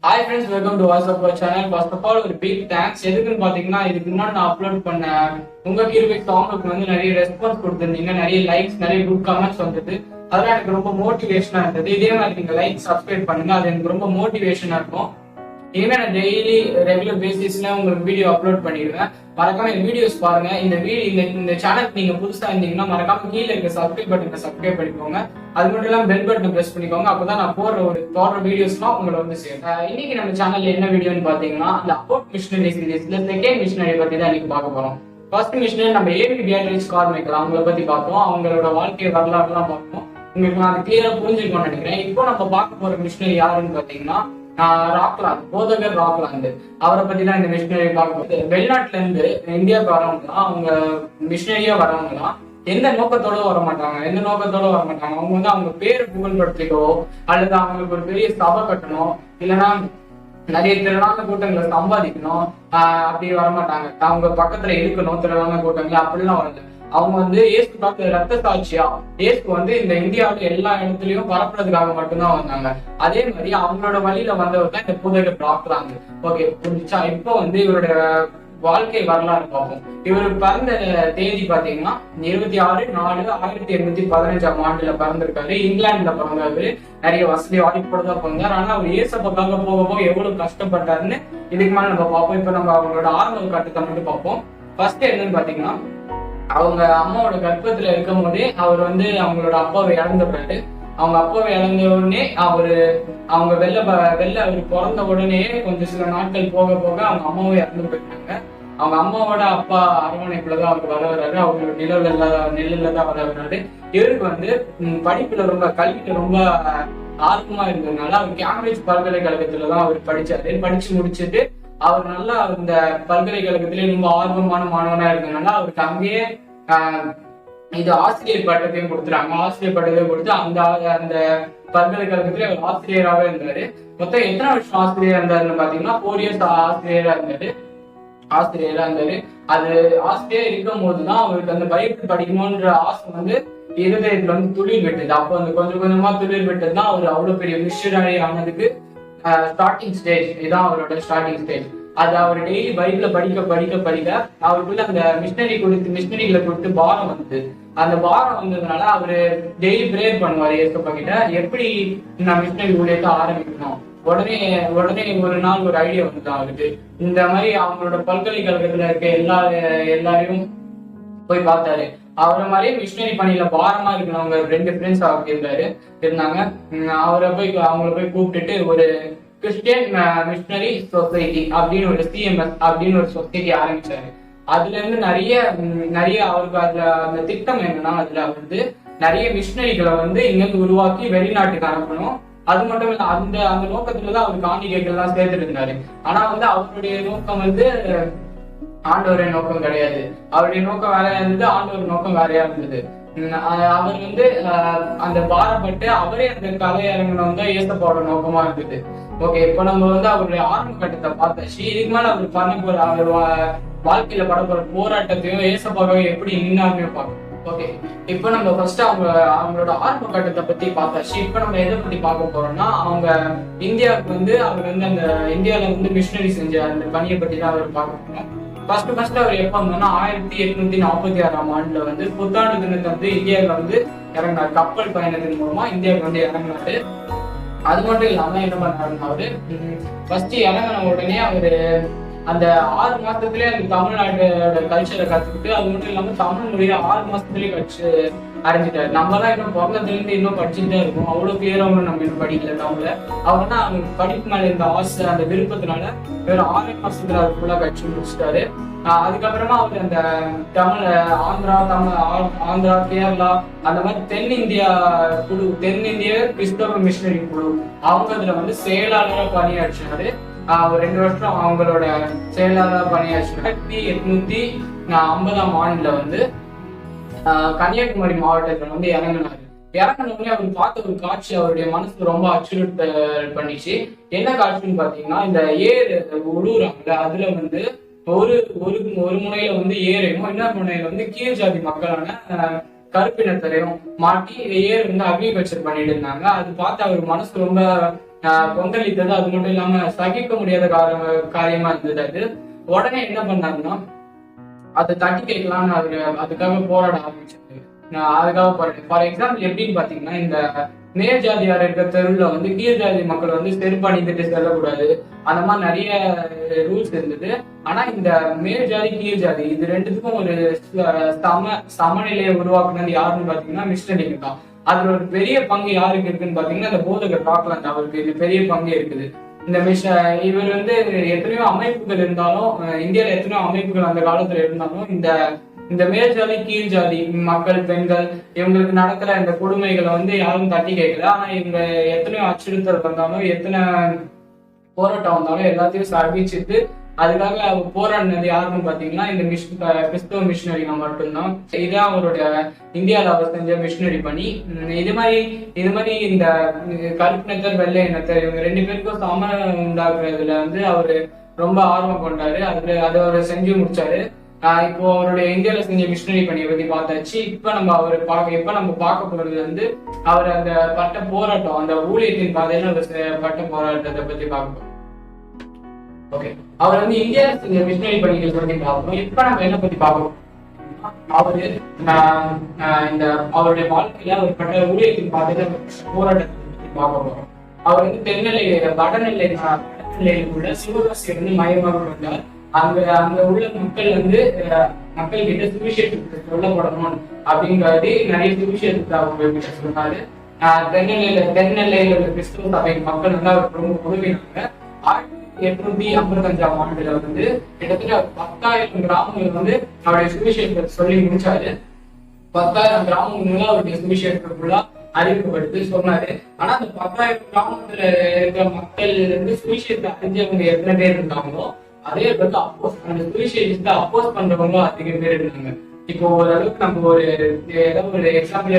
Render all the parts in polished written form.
Hi friends, welcome to voice of our channel. First of all ஒரு big thanks. எதுக்குன்னு பாத்தீங்கன்னா, இதுக்கு முன்னாடி நான் அப்லோட் பண்ண உங்க கிருபை சாங்குக்கு வந்து நிறைய ரெஸ்பான்ஸ் கொடுத்துருந்தீங்க, நிறைய லைக்ஸ், நிறைய குட் கமெண்ட்ஸ் வந்தது. அதெல்லாம் எனக்கு ரொம்ப மோட்டிவேஷனா இருந்தது. இதே மாதிரி நீங்க லைக் சப்ஸ்கிரைப் பண்ணுங்க, அது எனக்கு ரொம்ப மோட்டிவேஷனா இருக்கும். இனிமே நான் டெய்லி ரெகுலர் பேசிஸ்ல உங்களுக்கு வீடியோ அப்லோட் பண்ணிடுவேன். மறக்காம இந்த வீடியோஸ் பாருங்க. இந்த சேனலுக்கு நீங்க புதுசா இருந்தீங்கன்னா மறக்காம கீழே இருக்க சப்ஸ்கிரைப் பட்டனை சப்ஸ்கிரைப் பண்ணிக்கோங்க. அது மட்டும் இல்லாம பெல் பட்டனை பிரஸ் பண்ணிக்கோங்க. அப்பதான் நான் போடுற வீடியோஸ்லாம் உங்களை வந்து சேரும். இன்னைக்கு நம்ம சேனல்ல என்ன வீடியோன்னு பாத்தீங்கன்னா, அந்த அபவுட் மிஷனரி சீரிஸ்ல செகண்ட் மிஷனரி பத்தி தான் இன்னைக்கு பார்க்க போறோம். ஃபர்ஸ்ட் மிஷனரி நம்ம ஏவி பியாட்ரிக்ஸ் கார்மைக்கல் அவங்கள பத்தி பார்த்தோம். அவங்களோட வாழ்க்கை வரலாறுலாம் பார்த்தோம். உங்களுக்கு நான் அது கிளியரா புரிஞ்சுக்கணும்னு நினைக்கிறேன். இப்போ நம்ம பார்க்க போற மிஷனரி யாருன்னு பாத்தீங்கன்னா ராக்லாந்து, போதகர் ராக்லாந்து. அவரை பத்தி தான் இந்த மிஷினரி பார்க்கும்போது, வெளிநாட்டுல இருந்து இந்தியாவுக்கு வரவங்கலாம், அவங்க மிஷினரியா வரவங்கலாம் எந்த நோக்கத்தோட வர மாட்டாங்க. அவங்க வந்து அவங்க பேரு புகழ்படுத்திக்கவோ அல்லது அவங்களுக்கு ஒரு பெரிய சபை கட்டணும், இல்லைன்னா நிறைய திரளான கூட்டங்களை சம்பாதிக்கணும், அப்படி வரமாட்டாங்க. அவங்க பக்கத்துல இருக்கணும் திரளான கூட்டங்கள், அப்படிலாம் வரல. அவங்க வந்து இயேசு பார்த்த ரத்த சாட்சியா இயேசு வந்து இந்த இந்தியாவுல எல்லா இடத்துலயும் பரப்புறதுக்காக மட்டும்தான் வந்தாங்க. அதே மாதிரி அவங்களோட வழியில வந்தவர் தான் இந்த போதகர் ராக்லாந்து. ஓகே, புரிஞ்சா? இப்போ வந்து இவரோட வாழ்க்கை வரலாறு பார்ப்போம். இவர் பிறந்த தேதி பாத்தீங்கன்னா 26/4/1815 ஆண்டுல பிறந்திருக்காரு. இங்கிலாந்துல பிறந்தாரு. நிறைய வசதி வாய்ப்போட தான் பிறந்தார். ஆனா அவர் இயேசப்பாக போக எவ்வளவு கஷ்டப்பட்டாருன்னு இதுக்கு மேல நம்ம பார்ப்போம். இப்ப நம்ம அவங்களோட ஆரம்ப கட்டத்தை மட்டும் பார்ப்போம். ஃபர்ஸ்ட் என்னன்னு பாத்தீங்கன்னா, அவங்க அம்மாவோட கர்ப்பத்துல இருக்கும் போதே அவர் வந்து அவங்களோட அப்பாவை இழந்துடுறாரு. அவங்க அப்பாவை இழந்த உடனே அவங்க வெள்ள அவர் பிறந்த உடனே கொஞ்சம் சில நாட்கள் போக அவங்க அம்மாவை இறந்து போயிட்டாங்க. அவங்க அம்மாவோட அப்பா அரவணைப்புலதான் அவர் வர வர்றாரு. அவங்களோட நிழல்ல தான் வர வர்றாரு. இவருக்கு வந்து படிப்புல கல்வியில ரொம்ப ஆர்வமா இருந்ததுனால அவர் கேம்பிரிட்ஜ் பல்கலைக்கழகத்துலதான் அவர் படிச்சாரு. படிச்சு முடிச்சுட்டு அவர் நல்லா இந்த பல்கலைக்கழகத்திலேயே ரொம்ப ஆர்வமான மாணவனா இருந்ததுனால அவருக்கு அங்கேயே இது ஆசிரியர் பட்டத்தையும் கொடுத்துறாங்க. ஆசிரியர் பட்டத்தையும் கொடுத்து அந்த பல்கலைக்கழகத்திலே அவர் ஆசிரியராகவே இருந்தாரு. மொத்தம் எத்தனை வருஷம் ஆசிரியரா இருந்தாருன்னு பாத்தீங்கன்னா 4 years ஆசிரியரா இருந்தாரு. அது ஆசிரியர் இருக்கும் போதுதான் அவருக்கு அந்த பைபிள் படிக்கணும்ன்ற ஆசை வந்து இருதயத்துல வந்து துளிர் விட்டது. அப்போ அந்த கொஞ்சம் கொஞ்சமா துளிர் விட்டதுதான் அவர் அவ்வளவு பெரிய மிஷனரி ஆனதுக்கு ஸ்டார்டிங் ஸ்டேஜ். இதுதான் அவரோட ஸ்டார்டிங் ஸ்டேஜ். அது அவர் டெய்லி பைபிள படிக்க அவருக்குள்ள அந்த மிஷனரிகளை கொடுத்து பாரம் வந்தது. அந்த பாரம் வந்ததுனால அவரு டெய்லி பிரேயர் பண்ணுவாரு ஏசப்பா கிட்ட, எப்படி நான் மிஷனரி ஊழியத்தை ஆரம்பிக்கணும். உடனே ஒரு நாள் ஒரு ஐடியா வந்துதான் அவருக்கு. இந்த மாதிரி அவங்களோட பல்கலைக்கழகத்துல இருக்க எல்லாரையும் போய் பார்த்தாரு. அவரை மாதிரியே மிஷினரி பணியில பாரமா இருக்கிறவங்க 2 ஃப்ரெண்ட்ஸ் அவருக்கு இருந்தாங்க. அவங்கள போய் கூப்பிட்டுட்டு ஒரு கிறிஸ்டியன் மிஷனரி சொசைட்டி அப்படின்னு ஒரு CMS அப்படின்னு ஒரு சொசைட்டி ஆரம்பிச்சாரு. அதுல இருந்து நிறைய அவருக்கு அந்த திட்டம் என்னன்னா, அதுல வந்து நிறைய மிஷினரிகளை வந்து இங்கிருந்து உருவாக்கி வெளிநாட்டுக்கு அனுப்பணும். அது மட்டும் இல்ல, அந்த நோக்கத்துலதான் அவர் காணிக்கைகள் எல்லாம் சேர்த்துட்டு இருந்தாரு. ஆனா வந்து அவருடைய நோக்கம் வந்து ஆண்டவரின் நோக்கம் கிடையாது. அவருடைய நோக்கம் வேறையா இருந்தது, ஆண்டவர் நோக்கம் வேறையா இருந்தது. அவர் வந்து அந்த பாரப்பட்டு அவரே அந்த கலை இறங்கணும் தான் ஏசப்பாவோட நோக்கமா இருந்தது. ஓகே, இப்ப நம்ம வந்து அவருடைய ஆரம்ப கட்டத்தை பார்த்தாச்சு. இதுக்கு மேல அவர் பண்ண போற அவர் வாழ்க்கையில பட போற போராட்டத்தையும் ஏசப்பாவை எப்படி நின்னாருன்னு பார்க்கணும். ஓகே, இப்ப நம்ம ஃபர்ஸ்ட் அவங்களோட ஆரம்ப கட்டத்தை பத்தி பார்த்தாச்சு. இப்ப நம்ம எதை பத்தி பார்க்க போறோம்னா, அவங்க இந்தியாவுக்கு வந்து அவர் வந்து அந்த இந்தியால வந்து மிஷினரி செஞ்ச அந்த பணியை பத்தி தான் அவர் பார்க்க போறோம். ஃபர்ஸ்ட் அவர் எப்ப வந்தோம்னா 1846 ஆண்டுல வந்து புத்தாண்டு தினத்தை வந்து இந்தியாவுல வந்து இறங்கினார். கப்பல் பயணத்தின் மூலமா இந்தியாவுக்கு வந்து இறங்கினாரு. அது மட்டும் இல்லாம என்ன பண்ணாருன்னா, அவரு ஃபர்ஸ்ட் இறங்கின உடனே அவரு அந்த 6 மாசத்துலயே அந்த தமிழ்நாட்டோட கல்ச்சரை கத்துக்கிட்டு, அது மட்டும் இல்லாம தமிழ் மொழியை 6 மாசத்துலயே கற்று அறிஞ்சிட்டாரு. நம்ம தான் இன்னும் பிறந்ததுல இருந்து இன்னும் படிச்சுட்டே இருக்கோம். அவ்வளவு கிளியராகவும் நம்ம இன்னும் படிக்கல தமிழ்ல. அவர்னா அவங்க படிப்பு மேல இருந்த ஆசை, அந்த விருப்பத்தினால வெறும் 6 மாசத்துல அது ஃபுல்லா கட்சி முடிச்சுட்டாரு. அதுக்கப்புறமா அவர் அந்த ஆந்திரா, கேரளா அந்த மாதிரி தென்னிந்திய கிறிஸ்தவ மிஷனரி குழு அவங்க அதுல வந்து செயலாளரா பணியாற்றினாரு. ஒரு 2 வருஷம் அவங்களோட செயலாளர் பணியாற்றினார். 1850 ஆண்டுல வந்து கன்னியாகுமரி மாவட்டத்துல வந்து இறங்கினாரு. இறங்கினோடனே அவர் பார்த்த ஒரு காட்சி அவருடைய மனசுக்கு ரொம்ப அச்சுறுத்தல் பண்ணிச்சு. என்ன காட்சின்னு பாத்தீங்கன்னா, இந்த ஏர் உழுவுறாங்கல்ல, அதுல வந்து ஒரு முனையில வந்து ஏரையும் இன்னொரு முனையில வந்து கீழ் ஜாதி மக்களான கருப்பினத்தரையும் மாட்டி ஏர் வந்து அக்ரிகல்ச்சர் பண்ணிட்டு இருந்தாங்க. அது பார்த்து அவர் மனசு ரொம்ப கொந்தளித்தது. அது மட்டும் இல்லாம சகிக்க முடியாத காரியமா இருந்தது. அது உடனே என்ன பண்ணாருன்னா அதை தட்டி கேட்கலாம்னு அவரு அதுக்காக போராட ஆரம்பிச்சாரு. அதுக்காக போராடு. ஃபார் எக்ஸாம்பிள் எப்படின்னு பாத்தீங்கன்னா, இந்த மேல் ஜாதியார் இருக்கிற தெருவில் வந்து கீழ் ஜாதி மக்கள் வந்து செருப்பு அணிந்துட்டு செல்லக்கூடாது, அந்த மாதிரி நிறைய ரூல்ஸ் இருந்தது. ஆனா இந்த மேல் ஜாதி கீழ் ஜாதி இது ரெண்டுத்துக்கும் ஒரு சமநிலையை உருவாக்குனது யாருன்னு பாத்தீங்கன்னா மிஷனரிங்க தான். அதுல ஒரு பெரிய பங்கு யாருக்கு இருக்குன்னு பாத்தீங்கன்னா இந்த போதகர் டாக்லாந்து அவருக்கு இது பெரிய பங்கு இருக்குது. இந்த இவர் வந்து எத்தனையோ அமைப்புகள் இருந்தாலும், இந்தியாவில எத்தனையோ அமைப்புகள் அந்த காலத்துல இருந்தாலும் இந்த மேல் ஜாதி கீழ் ஜாதி மக்கள் பெண்கள் இவங்களுக்கு நடக்கிற இந்த கொடுமைகளை வந்து யாரும் தட்டி கேட்கல. ஆனா இவங்க எத்தனையோ அச்சுறுத்தல் வந்தாலும் எத்தனை போராட்டம் வந்தாலும் எல்லாத்தையும் சகிச்சுட்டு அதுக்காக அவர் போராடினது யாருன்னு பாத்தீங்கன்னா இந்த கிறிஸ்தவ மிஷினரிங்க மட்டும்தான். இதான் அவருடைய இந்தியாவில் அவர் செஞ்ச மிஷினரி பணி. இது மாதிரி இந்த கருப்பினத்தர் வெள்ளை இனத்தர் இவங்க 2 பேருக்கும் சமம் உண்டாக்குறதுல வந்து அவரு ரொம்ப ஆர்வம் கொண்டாரு. அதை அவர் செஞ்சு முடிச்சாரு. இப்போ அவருடைய இந்தியாவில செஞ்ச மிஷினரி பணியை பத்தி பார்த்தாச்சு. இப்ப நம்ம பார்க்க போறது வந்து அவர் அந்த பட்ட போராட்டம், அந்த ஊழியத்தின் பாதையில அவர் பட்ட போராட்டத்தை பத்தி பார்க்க போறோம். ஓகே, அவர் வந்து இந்தியாவில செஞ்ச மிஷினரி பணிகள் பத்தி பார்க்கணும். இப்ப நம்ம என்ன பத்தி பார்க்கணும், அவரு இந்த அவருடைய வாழ்க்கையில அவர் பட்ட ஊழியத்தின் பாதையில போராட்டத்தை பத்தி பார்க்க போறோம். அவர் வந்து வடநெல்லையில் உள்ள சிவகாசியை வந்து மையமாக கொண்டார். அங்க உள்ள மக்கள் வந்து மக்கள் கிட்ட சுவிசேஷத்தை சொல்லப்படணும் அப்படிங்கிறது நிறைய சுவிசேஷத்தை அவங்க கிட்ட சொன்னாரு. தென்னெல்லையில உள்ள கிறிஸ்துவ சபை மக்கள் வந்து அவருக்கு ரொம்ப உதவினாங்க. 1855ஆம் ஆண்டுல வந்து கிட்டத்தட்ட 10,000 கிராமங்கள் வந்து அவருடைய சுவிசேஷத்தை சொல்லி முடிச்சாரு. 10,000 கிராமங்கள் அவருடைய சுவிசேஷத்துக்குள்ள அறிவிக்கப்படுது சொன்னாரு. ஆனா அந்த 10,000 கிராமத்துல இருக்கிற மக்கள் வந்து சுவிசேஷத்தை அறிஞ்சவங்க எத்தனை பேர் இருந்தாங்களோ அதே வந்து அந்த சுவிசேஷத்தை அப்போஸ் பண்றவங்க அதிகம் பேர் இருந்தாங்க. இப்போ ஓரளவுக்கு நம்ம ஏதாவது ஒரு எக்ஸாம்பிள்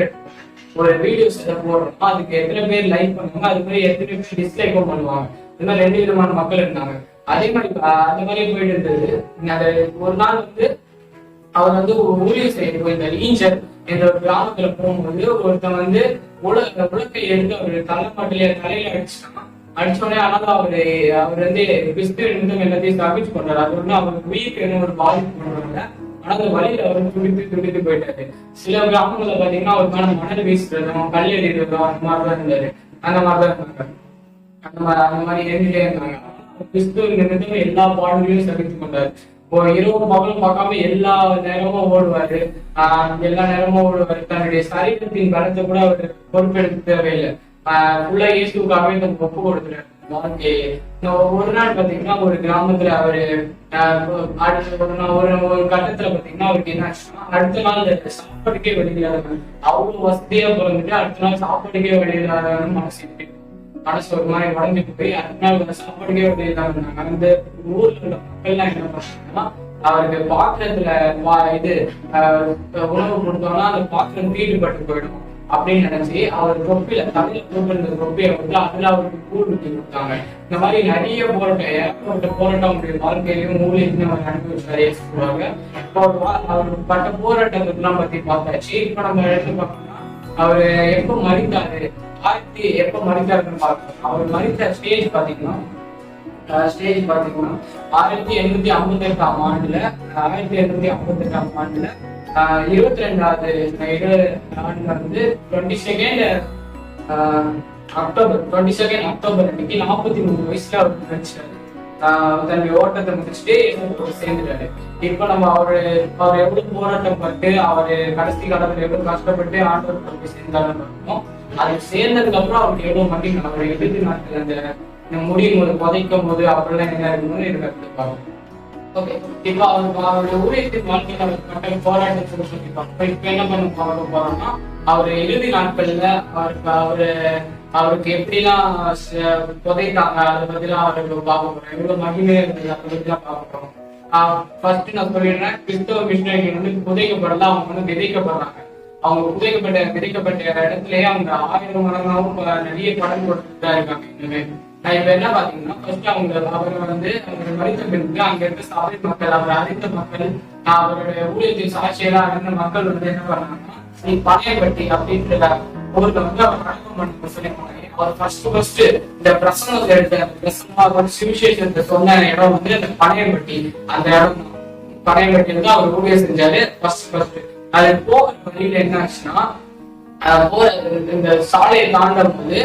ஒரு வீடியோஸ் போடுறோம், அதுக்கு எத்தனை பேர் லைக் பண்ணுவாங்க, அது மாதிரி எத்தனை பேர் டிஸ்லைக்கும் பண்ணுவாங்க. இந்த மாதிரி 2 விதமான மக்கள் இருந்தாங்க. அதே மாதிரி அந்த மாதிரி போயிட்டு இருந்தது. அந்த ஒரு நாள் வந்து அவர் வந்து ஊழியர் செய்ய போயிருந்தார். ஈஞ்சர் என்ற ஒரு கிராமத்துல போகும்போது ஒருத்தன் வந்து உலக்கை எடுத்து அவரு தலையில அடிச்சோடனே ஆனாலும் அவர் வந்து கிறிஸ்துவ நிமித்தம் எல்லாத்தையும் ஸ்தாபிச்சு கொண்டாரு. அது வந்து அவருக்கு உயிருக்கு என்ன ஒரு பாதிப்பு கொண்டாங்க. ஆனா அந்த வழியில அவர் துடித்து போயிட்டாரு. சில கிராமங்கள்ல பாத்தீங்கன்னா அவருக்கான மணல் வீசுறதும் கல் எறிறதும் அந்த மாதிரிதான் இருந்தாரு. அந்த மாதிரி இருந்துட்டே இருந்தாங்க. கிறிஸ்துவ நிமித்தம் எல்லா பாடங்களையும் சகித்து கொண்டாரு. இரவு பகலும் பார்க்காம எல்லா நேரமும் ஓடுவாரு. தன்னுடைய சரீரத்தின் பலத்தை கூட அவர் பொறுப்பெடுக்க தேவையில்லை. ஃபுல்லா இயேசுக்காகவே நம்ம ஒப்பு கொடுத்துறாரு வாழ்க்கையே. ஒரு நாள் பாத்தீங்கன்னா ஒரு கிராமத்துல அவரு ஒரு கட்டத்துல பாத்தீங்கன்னா அவருக்கு என்ன ஆச்சுன்னா, அடுத்த நாள் சாப்பாட்டுக்கே வெளியிடாத அவ்வளவு வசதியா பிறந்துட்டு அடுத்த நாள் சாப்பாட்டுக்கே வெளியிடாத மனசு ஒரு மாதிரி உடஞ்சிட்டு போய் அடுத்த நாள் சாப்பாட்டுக்கே வெளியிடாம இருந்தாங்க. அந்த ஊர்ல உள்ள மக்கள் எல்லாம் என்ன பண்ணாங்கன்னா, அவருக்கு பாத்திரத்துல உணவு கொடுத்தோம்னா அந்த பாத்திரம் தீட்டுப்பட்டு போயிடும் அப்படின்னு நினைச்சு அவர் தொப்பில தமிழ் தொப்பியை வந்து அதுல அவருக்கு கூழ் ஊற்றி கொடுத்தாங்க. இந்த மாதிரி நிறைய போராட்டம் அவருடைய வாழ்க்கையிலையும் ஊழியத்தையும் அவர் அனுபவிச்சாரு சொல்லுவாங்க. இப்போ அவர் பட்ட போராட்டத்தெல்லாம் பத்தி பார்த்தாச்சு. இப்ப நம்ம எடுத்து பார்த்தோம்னா அவரு எப்ப மறித்தாருன்னு பார்க்கணும். அவர் மறித்த ஸ்டேஜ் பாத்தீங்கன்னா 1858ஆம் ஆண்டுல 22வது ஆண்டுல வந்து 22 அக்டோபர் அன்னைக்கு 43 வயசுல அவர் நினைச்சாரு. தன்னுடைய ஓட்டத்தை முடிச்சுட்டு சேர்ந்துட்டாரு. இப்ப நம்ம அவர் எவ்வளவு போராட்டம் பட்டு அவரு கடைசி காலத்துல எவ்வளவு கஷ்டப்பட்டு ஆண்டவர் போய் சேர்ந்தாருன்னு பார்த்தோம். அது சேர்ந்ததுக்கு அப்புறம் அவருக்கு எவ்வளவு மகிழ்ச்சி. அவருடைய இறுதி நாட்கள் அந்த முடியும் போது புதைக்கும் போது அவரெல்லாம் என்ன இருக்கணும்னு எனக்கு கருத்து பார்க்கணும். ஓகே, இப்ப அவருடைய ஊழியத்தின் வாழ்க்கையில அவர் பட்ட போராட்டத்தை சொல்லியிருப்பாங்க. இப்ப என்ன பண்ண போறோம்னா அவர் இறுதி நாட்கள்ல அவருக்கு எப்படிலாம் புதைத்தாங்க அதை பத்திலாம் அவருக்கு பார்க்க போறோம். எவ்வளவு மகிமை இருந்தது அதை பத்திலாம் பார்க்க போறோம். ஃபர்ஸ்ட் நான் சொல்லிடுறேன், கிறிஸ்தவ மிஷனரிகள் வந்து புதைக்கப்படல, அவங்க வந்து விதைக்கப்படுறாங்க. அவங்க விதைக்கப்பட்ட இடத்துலயே அவங்க 1000 மடங்காவும் நிறைய படம் கொடுத்துட்டு இருக்காங்க. இனிமே நான் இப்ப என்ன பாத்தீங்கன்னா, ஃபர்ஸ்ட் அவர் வந்து மறித்த பிறகு அங்க இருக்க சபை மக்கள், அவர் அறிந்த மக்கள், அவருடைய ஊழியத்தின் சாட்சியெல்லாம் அறிந்த மக்கள் வந்து என்ன பண்ணாங்கன்னா, நீ பழையப்பட்டி அப்படின்ற ஊர்ல வந்து அவர் அடக்கம் பண்ண சொல்லி போனாங்க. அவர் ஃபர்ஸ்ட் இந்த பிரசன்னம் சுவிசேஷத்தை சொன்ன இடம் வந்து அந்த பனையம்பட்டி. அந்த இடம் பனையம்பட்டியில தான் அவர் ஊழியம் செஞ்சாரு ஃபர்ஸ்ட். அது போகிற வழியில என்ன ஆச்சுன்னா, போற இந்த சாலையை தாண்டும் போது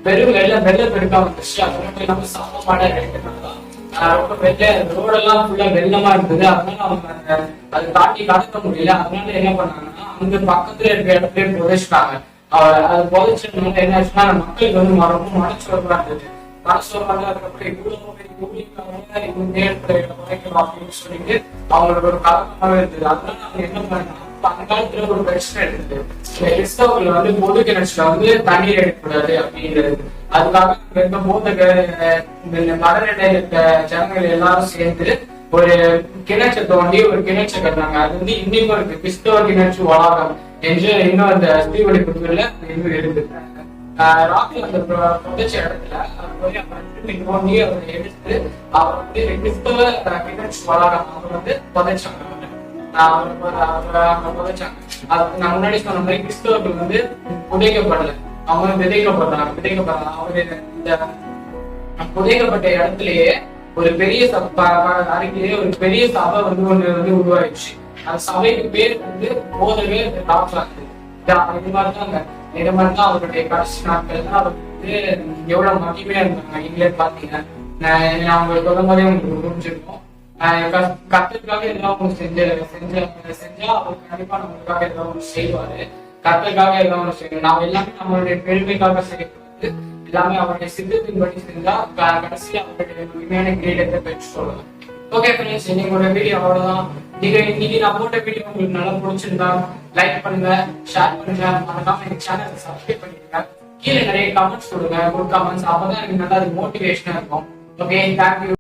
வெறும் வெள்ளப்பெருக்கா வந்துச்சு. அது மட்டும் இல்லாம சாப்பமான ரொம்ப ரோடெல்லாம் ஃபுல்லா வெள்ளமா இருந்தது. அதனால அவங்க அதை தாண்டி கடக்க முடியல. அதனால என்ன பண்ணாங்கன்னா, அங்க பக்கத்துல இருக்க இடத்துல புதைச்சிட்டாங்க. அது புதைச்சதுனால என்ன ஆச்சுன்னா, மக்களுக்கு வந்து ரொம்ப மனச்சோர்வா இருந்தது. மனச்சோர்வாக இருக்கப்ப இவ்வளவு புதைக்கணும் அப்படின்னு சொல்லிட்டு அவங்களுக்கு ஒரு கலக்கமாவே இருந்தது. அதனால அவங்க என்ன பண்ணாங்க, அந்த காலத்துல ஒரு பிரச்சனை இருந்தது, கிறிஸ்தவர்கள் வந்து பொது கிணற்றுல வந்து தண்ணீர் எடுக்கக்கூடாது அப்படிங்கிறது. அதுக்காக இருக்க போதகர் கடற்கரையில இருக்க ஜனங்கள் எல்லாரும் சேர்ந்து ஒரு கிணற்றை தோண்டி ஒரு கிணற்றை கட்டினாங்க. அது வந்து இன்னைக்கும் இருக்கு, கிறிஸ்தவ கிணற்று வளாகம் என்று இன்னும் அந்த ஸ்ரீவெளிபுத்தூர்ல இன்னும் இருக்கு. ராக்கில் அந்த புதைச்ச இடத்துல தோண்டி அவரை எடுத்து அவர் வந்து கிறிஸ்தவ கிணற்று வளாகம் அவர் வந்து புதைச்சாங்க. புதைச்சாங்க. நான் முன்னாடி சொன்ன மாதிரி கிறிஸ்தவர்கள் வந்து புதைக்கப்படல, அவங்க விதைக்கப்படுறாங்க. அவரு இந்த புதைக்கப்பட்ட இடத்துலயே ஒரு பெரிய அருகிலேயே ஒரு பெரிய சபை வந்து ஒண்ணு வந்து உருவாயிடுச்சு. அந்த சபைக்கு பேர் வந்து போதவே டாக்டர். இது மாதிரிதான் அவருடைய கடைசி நாட்கள் தான் அவர் வந்து எவ்வளவு மகிமையா இருந்தாங்க. நீங்களே பாத்தீங்கன்னா அவங்க சொல்லும் போதே உங்களுக்கு புரிஞ்சிருக்கும். கர்த்தருக்காக எல்லாம் செஞ்சா அவர் கண்டிப்பா நம்மளுக்காக எல்லாம் செய்வாரு. கர்த்தருக்காக எல்லாம் செய்யணும். நாம் எல்லாமே நம்மளுடைய பெருமைக்காக செய்யக்கூடாது. எல்லாமே அவருடைய சித்தத்தின்படி செஞ்சா கடைசி அவருடைய உண்மையான கிரீடத்தை பெற்று சொல்லலாம். ஓகே ஃப்ரெண்ட்ஸ், இன்னைக்கு வீடியோ அவ்வளவுதான். இன்னைக்கு நான் போட்ட வீடியோ உங்களுக்கு நல்லா பிடிச்சிருந்தா லைக் பண்ணுங்க, ஷேர் பண்ணுங்க, மறக்காம எங்க சேனலை சப்ஸ்கிரைப் பண்ணிடுங்க. கீழே நிறைய கமெண்ட்ஸ் கொடுங்க, குட் கமெண்ட்ஸ். அப்பதான் எனக்கு நல்லா மோட்டிவேஷனா இருக்கும். Okay, thank you.